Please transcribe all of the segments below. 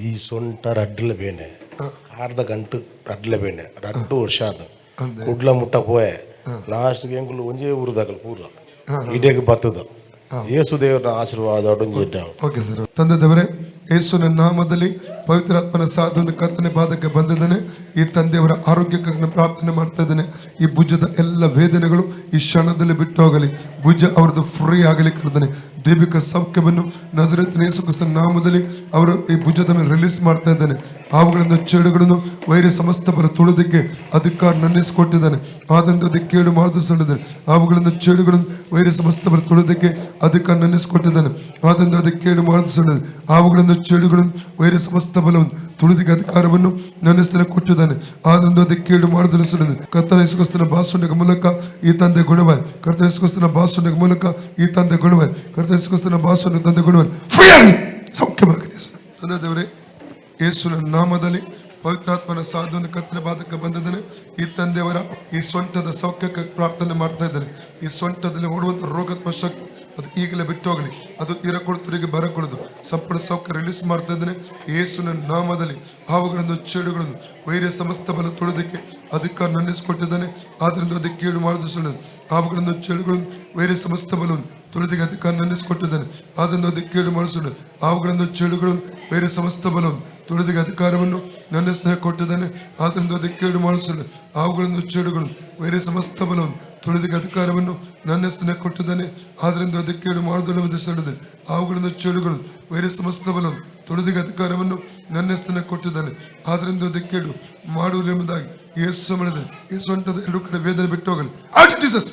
ಈ ಸೊಂಟ ರಡ್ಡಲ ಬೇನೆ ಆರ್ಧ ಗಂಟು ರಡ್ಡಲ ಬೇನೆ 2 ವರ್ಷ ಕುಡ್ಲ ಮುಟ್ಟ ಪೋಯೆ ಲಾಸ್ಟ್ಗೆ ಎಂಕುಲು ಒಂಜೇ ಊರದಾಗಲು ಪೂರ ಇಡೇಗೆ ಬತ್ತದ ಯೇಸು ದೇವರ ಆಶೀರ್ವಾದ ಓಕೆ ಸರ್. ತಂದೆ ದೇವರೇ, ಯೇಸುವಿನ ನಾಮದಲ್ಲಿ ಪವಿತ್ರಾತ್ಮನ ಸಾಧನ ಕರ್ತನೆ ಪಾದಕ್ಕೆ ಬಂದಿದ್ದಾನೆ. ಈ ತಂದೆಯವರ ಆರೋಗ್ಯಕ್ಕಾಗಿ ಪ್ರಾರ್ಥನೆ ಮಾಡ್ತಾ ಇದ್ದೇನೆ. ಈ ಭುಜದ ಎಲ್ಲ ವೇದನೆಗಳು ಈ ಕ್ಷಣದಲ್ಲಿ ಬಿಟ್ಟು ಹೋಗಲಿ. ಭುಜ ಅವ್ರದ್ದು ಫ್ರೀ ಆಗಲಿ ಕರ್ತನೆ. ದೈವಿಕ ಸೌಖ್ಯವನ್ನು ನಜರೇತಿನ ಯೇಸು ಕ್ರಿಸ್ತನ ನಾಮದಲ್ಲಿ ಅವರು ಈ ಭುಜದ ಮೇಲೆ ರಿಲೀಸ್ ಮಾಡ್ತಾ ಇದ್ದಾನೆ. ಅವುಗಳನ್ನು ಚೆಡುಗಳನ್ನು ವೈರ ಸಮಸ್ತ ಬಲ ತುಳಿದಕ್ಕೆ ಅಧಿಕಾರ ನನ್ನಿಸಿಕೊಟ್ಟಿದ್ದಾನೆ. ಆದಂದು ಅದಕ್ಕೆ ಕೇಳು ಮಾಡಿಸಿದ್ದಾನೆ. ಅವುಗಳನ್ನು ಚೆಡುಗಳನ್ನು ವೈರ ಸಮಸ್ತ ಬಲ ತುಳಿದಕ್ಕೆ ಅಧಿಕಾರ ನನ್ನಿಸಿಕೊಟ್ಟಿದ್ದಾನೆ. ಆದಂದು ಅದಕ್ಕೆ ಕೇಳು ಮಾಡಿಸಿದ್ದಾನೆ. ಅವುಗಳನ್ನು ಚೆಡುಗಳನ್ನು ವೈರ ಸಮಸ್ತ ಬಲವನ್ನು ತುಳಿದಕ್ಕೆ ಅಧಿಕಾರವನ್ನು ನನ್ನ ಕೊಟ್ಟಿದ್ದಾನೆ. ಆದಂದು ಅದಕ್ಕೆ ಕೇಳು ಮಾಡಿಸಿದ್ದಾನೆ. ಕರ್ತನ ಯೇಸು ಕ್ರಿಸ್ತನ ಭಾಷಣದ ಮೂಲಕ ಈ ತಂದೆ ಗುಣವಾಯ್. ಕರ್ತನ ಯೇಸು ಕ್ರಿಸ್ತನ ಭಾಷಣದ ಮೂಲಕ ಈ ತಂದೆ ಗುಣವಾಯ್. ಕರ್ತನ ಯೇಸು ಕ್ರಿಸ್ತನ ಭಾಷಣ ತಂದೆ ಗುಣವಾಯ್. ಫ್ರೀ ಆಗಿ ಸೌಖ್ಯವಾಗಲಿ ತಂದೆ ದೇವರೇ. ಯೇಸುವಿನ ನಾಮದಲ್ಲಿ ಪವಿತ್ರಾತ್ಮನ ಸಾಧುವಿನ ಕತ್ತಲೆ ಬಾಧಕ್ಕೆ ಬಂದಿದ್ದಾನೆ. ಈ ತಂದೆಯವರ ಈ ಸೊಂಟದ ಸೌಖ್ಯಕ್ಕೆ ಪ್ರಾರ್ಥನೆ ಮಾಡ್ತಾ ಇದ್ದಾನೆ. ಈ ಸೊಂಟದಲ್ಲಿ ಓಡುವಂತ ರೋಗತ್ಮ ಶಕ್ತಿ ಅದು ಈಗಲೇ ಬಿಟ್ಟು ಹೋಗಲಿ. ಅದು ಇರಕೊಡುತ್ತರಿಗೆ ಬರಕೊಡುದು ಸಂಪೂರ್ಣ ಸೌಖ್ಯ ರಿಲೀಸ್ ಮಾಡ್ತಾ ಇದ್ದಾನೆ. ಯೇಸುವಿನ ನಾಮದಲ್ಲಿ ಹಾವುಗಳನ್ನು ಚೆಡುಗಳನ್ನು ವೈರ್ಯ ಸಮಸ್ತ ಬಲ ತೊಳೆದಕ್ಕೆ ಅಧಿಕಾರ ನನ್ನಿಸಿಕೊಟ್ಟಿದ್ದಾನೆ. ಆದ್ರಿಂದ ಅದಕ್ಕೆ ಕೇಳು ಮಾಡಿದ ಹಾವುಗಳನ್ನು ಚೆಡುಗಳನ್ನು ವೈರ್ಯ ಸಮಸ್ತ ಬಲವನ್ನು ತೊಳೆದಕ್ಕೆ ಅಧಿಕಾರ ನನ್ನಿಸಿಕೊಟ್ಟಿದ್ದಾನೆ. ಆದ್ರಿಂದ ಅದಕ್ಕೆ ಕೇಳು ಮಾಡಿಸೋಣ. ಹಾವುಗಳನ್ನು ಚೆಡುಗಳನ್ನು ವೈರ್ಯ ಸಮಸ್ತ ಬಲವನ್ನು ತೊಳೆದಕ್ಕೆ ಅಧಿಕಾರವನ್ನು ನನ್ನ ಸ್ನೇಹ ಕೊಟ್ಟಿದ್ದಾನೆ. ಆದ್ರಿಂದ ಅದಕ್ಕೆ ಕೇಳು ಮಾಡಿಸೋಣ. ಹಾವುಗಳನ್ನು ಚೆಡುಗಳನ್ನು ವೈರ್ಯ ಸಮಸ್ತ ಬಲವನ್ನು ತೊಳೆದಕ್ಕೆ ಅಧಿಕಾರವನ್ನು ನನ್ನ ಸ್ನೇಹ ಕೊಟ್ಟಿದ್ದಾನೆ. ಆದ್ರಿಂದ ಅದಕ್ಕೆ ಕೇಳು ಮಾಡುವುದಿಲ್ಲ. ಅವುಗಳನ್ನು ಚೆಡುಗಳನ್ನು ವೈರ ಸಮಸ್ತ ಬಲವನ್ನು ತೊಳೆದಕ್ಕೆ ಅಧಿಕಾರವನ್ನು ನನ್ನ ಸ್ನೇಹ ಕೊಟ್ಟಿದ್ದಾನೆ. ಆದ್ರಿಂದ ಅದಕ್ಕೆ ಕೇಳು ಮಾಡುವುದೆಂಬುದಾಗಿ ಯೇಸು ಮಾಡಿದ್ದಾನೆ. ಈ ಸೊಂಟದ 2 ಕಡೆ ವೇದನೆ ಬಿಟ್ಟು ಹೋಗಲಿ. ಜೀಸಸ್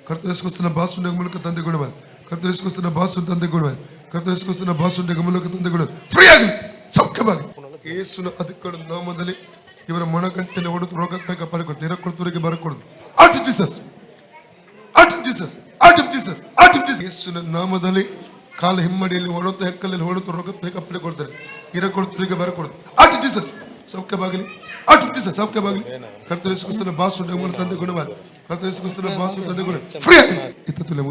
ಕರ್ತನ ಯೇಸು ಕ್ರಿಸ್ತನ ಭಾಷಣದ ಮೂಲಕ ತಂದೆ ಗುಣವಾದ. ಕರ್ತನ ಯೇಸು ಕ್ರಿಸ್ತನ ಭಾಷಣ ತಂದೆ ಗುಣವಾದ. ಕರ್ತನ ಯೇಸು ಕ್ರಿಸ್ತನ ಭಾಷಣದ ಮೂಲಕ ತಂದೆ ಗುಣ ಫ್ರೀ ಆಗಲಿ ಸೌಖ್ಯವಾಗಿ ಯೇಸುವಿನ ಅಧಿಕಾರ ನಾಮದಲ್ಲಿ ಇವರ ಮೊಣಗಂಟೆನ ಹೊಡೆದು ರೋಗಕ್ಕೆ ಕಾಪಾಡಿಕೊಡ್ತು. ಇರಕೊಡುತ್ತವರಿಗೆ ಬರಕೊಡುದು. ಯೇಸುವಿನ ನಾಮದಲ್ಲಿ ಕಾಲ ಹಿಮ್ಮಡಿಯಲ್ಲಿ ಹೊಡುತ್ತ ಹೆಕ್ಕಲಲ್ಲಿ ಹೊಡುತ್ತ ರೋಗಕ್ಕೆ ಕಾಪಾಡಿಕೊಡ್ತಾರೆ. ಇರಕೊಡುತ್ತವರಿಗೆ ಬರಕೊಡುದು. ಜೀಸಸ್ ಸೌಖ್ಯವಾಗಲಿ. ಸೌಖ್ಯವಾಗಲಿ. ಕರ್ತನ ಯೇಸು ಕ್ರಿಸ್ತನ ಭಾಷಣ ಮೂಲಕ ತಂದೆ ಗುಣವಾದ. ಕರ್ತನ ಯೇಸು ಕ್ರಿಸ್ತನ ಭಾಷಣ ತಂದೆ ಗುಣ ಫ್ರೀ ಆಗಲಿ. ಇತ್ತುಲೆ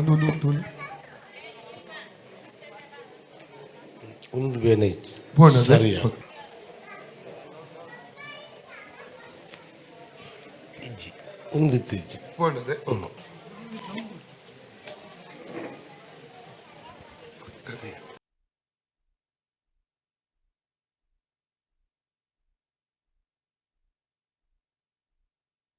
ಒಂದು ಬೇನೆ ಪೋಣದೆ